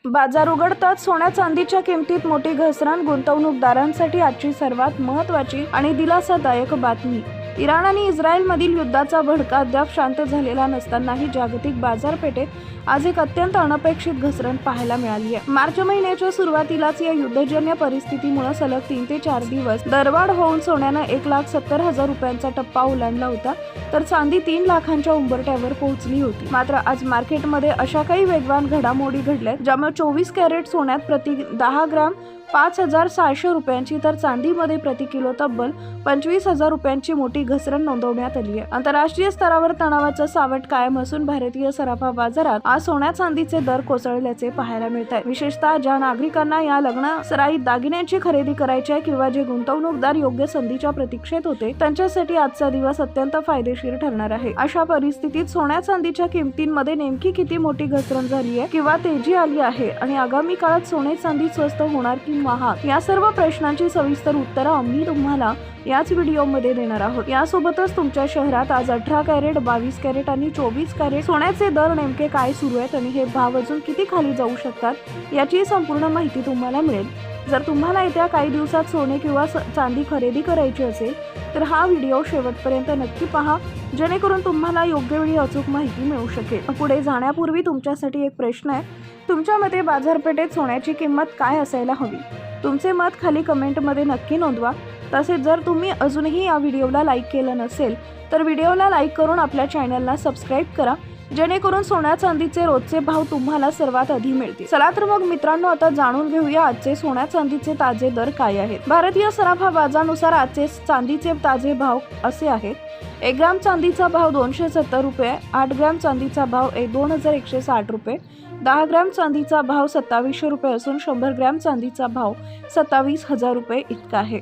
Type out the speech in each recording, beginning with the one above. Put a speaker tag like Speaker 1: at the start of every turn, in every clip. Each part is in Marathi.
Speaker 1: बाजार उघडताच सोन्या चांदीच्या किमतीत मोठी घसरण. गुंतवणूकदारांसाठी आजची सर्वात महत्त्वाची आणि दिलासादायक बातमी. इराण आणि इस्रायलमधील युद्धाचा भडका अद्याप शांत झालेला नसतानाही जागतिक बाजारपेठेत आज एक अत्यंत अनपेक्षित घसरण पाहायला मिळाली आहे. मार्च महिन्याच्या सुरुवातीलाच या युद्धजन्य परिस्थितीमुळे सलग 3 ते 4 दिवस दरवाढ होऊन सोन्यानं 1,70,000 रुपयांचा टप्पा ओलांडला होता, तर चांदी 3 लाखांच्या उंबरठ्यावर पोहोचली होती. मात्र आज मार्केटमध्ये अशा काही वेगवान घडामोडी घडल्यात ज्यामुळे 24 कॅरेट सोन्यात प्रति 10 ग्राम 5,600 रुपयांची तर चांदीमध्ये प्रति किलो तब्बल 25,000 रुपयांची मोठी घसरण नोंदवण्यात आली आहे. आंतरराष्ट्रीय स्तरावर तणावाचं सावट कायम असून भारतीय सराफा बाजारात आज सोन्या चांदीचे दर कोसळल्याचे पाहायला मिळत आहे. विशेषतः ज्या नागरिकांना या लग्नासराईत दागिन्यांची खरेदी करायची आहे किंवा जे गुंतवणूकदार योग्य संधीच्या प्रतीक्षेत होते त्यांच्यासाठी आजचा दिवस अत्यंत फायदेशीर ठरणार आहे. अशा परिस्थितीत सोन्या चांदीच्या किमतींमध्ये नेमकी किती मोठी घसरण झाली आहे किंवा तेजी आली आहे आणि आगामी काळात सोने चांदी स्वस्त होणार की महाग, या सर्व प्रश्नांची सविस्तर उत्तरं आम्ही तुम्हाला याच व्हिडिओमध्ये देणार आहोत. यासोबतच तुमच्या शहरात आज 18 कॅरेट, 22 कॅरेट आणि 24 कॅरेट सोन्याचे दर नेमके काय सुरू आहेत आणि हे भाव अजून किती खाली जाऊ शकतात याची संपूर्ण माहिती तुम्हाला मिळेल. जर तुम्हाला येत्या काही दिवसात सोने किंवा चांदी खरेदी करायची असेल तर हा व्हिडिओ शेवटपर्यंत नक्की पहा, जेणेकरून तुम्हाला योग्य वेळी अचूक माहिती मिळू शकेल. पुढे जाण्यापूर्वी तुमच्यासाठी एक प्रश्न आहे. तुमच्या मते बाजारपेठेत सोन्याची किंमत काय असायला हवी? तुमचे मत खाली कमेंटमध्ये नक्की नोंदवा. तसेच जर तुम्ही अजूनही या व्हिडिओला लाईक केलं नसेल तर व्हिडिओला लाईक करून आपल्या चॅनलला सबस्क्राईब करा, जेणेकरून सोन्या चांदीचे रोजचे भाव तुम्हाला सर्वात आधी मिळतील. चला तर मग मित्रांनो, आता जाणून घेऊया आजचे सोन्या चांदीचे ताजे दर काय आहेत. भारतीय सराफा बाजारानुसार आजचे चांदीचे ताजे भाव असे आहेत. 1 ग्राम चांदीचा भाव 270 रुपये, 8 ग्राम चांदीचा भाव 2,160 रुपये, 10 ग्राम चांदीचा भाव 2700 रुपये असून 100 ग्राम चांदीचा भाव 27,000 रुपये इतका आहे.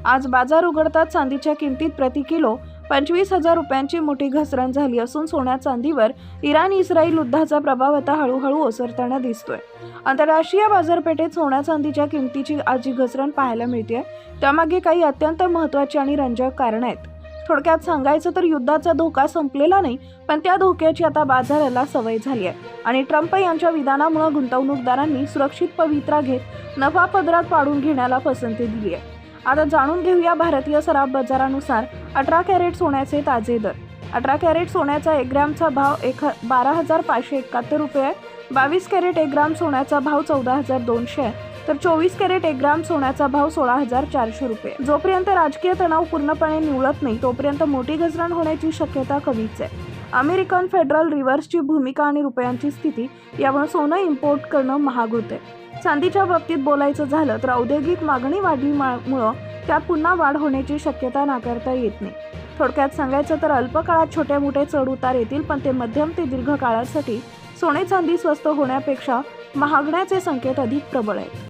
Speaker 1: आज बाजार उघडताच चांदीच्या किमतीत प्रति किलो 25,000 रुपयांची मोठी घसरण झाली असून सोन्या चांदीवर इराण-इस्रायल युद्धाचा प्रभाव आता हळूहळू ओसरताना दिसतोय. आंतरराष्ट्रीय बाजारपेठेत सोन्या चांदीच्या किमतीची आज घसरण पाहायला मिळते. त्यामागे काही अत्यंत महत्त्वाची आणि रंजक कारणं आहेत. थोडक्यात सांगायचं तर युद्धाचा धोका संपलेला नाही, पण त्या धोक्याची आता बाजाराला सवय झाली आहे आणि ट्रम्प यांच्या विधानामुळे गुंतवणूकदारांनी सुरक्षित पवित्रा घेत नफा पदरात पाडून घेण्याला पसंती दिली आहे. आता जाणून घेऊया भारतीय सराफ बाजारानुसार 18 कॅरेट सोन्याचे ताजे दर. 18 कॅरेट सोन्याचा 1 ग्रामचा भाव 12,571 रुपये आहे. 22 कॅरेट 1 ग्राम सोन्याचा भाव 14,200 आहे, तर 24 कॅरेट 1 ग्राम सोन्याचा भाव 16,400 रुपये. जोपर्यंत राजकीय तणाव पूर्णपणे निवळत नाही तोपर्यंत मोठी घसरण होण्याची शक्यता कमीच आहे. अमेरिकन फेडरल रिव्हर्सची भूमिका आणि रुपयांची स्थिती यामुळे सोनं इम्पोर्ट करणं महाग होते. चांदीच्या बाबतीत बोलायचं झालं तर औद्योगिक मागणी वाढलीमुळं त्यात पुन्हा वाढ होण्याची शक्यता नाकारता येत नाही. थोडक्यात सांगायचं तर अल्प काळात छोटे मोठे चढ उतार येतील, पण ते मध्यम ते दीर्घ काळासाठी सोने चांदी स्वस्त होण्यापेक्षा महागण्याचे संकेत अधिक प्रबळ आहेत.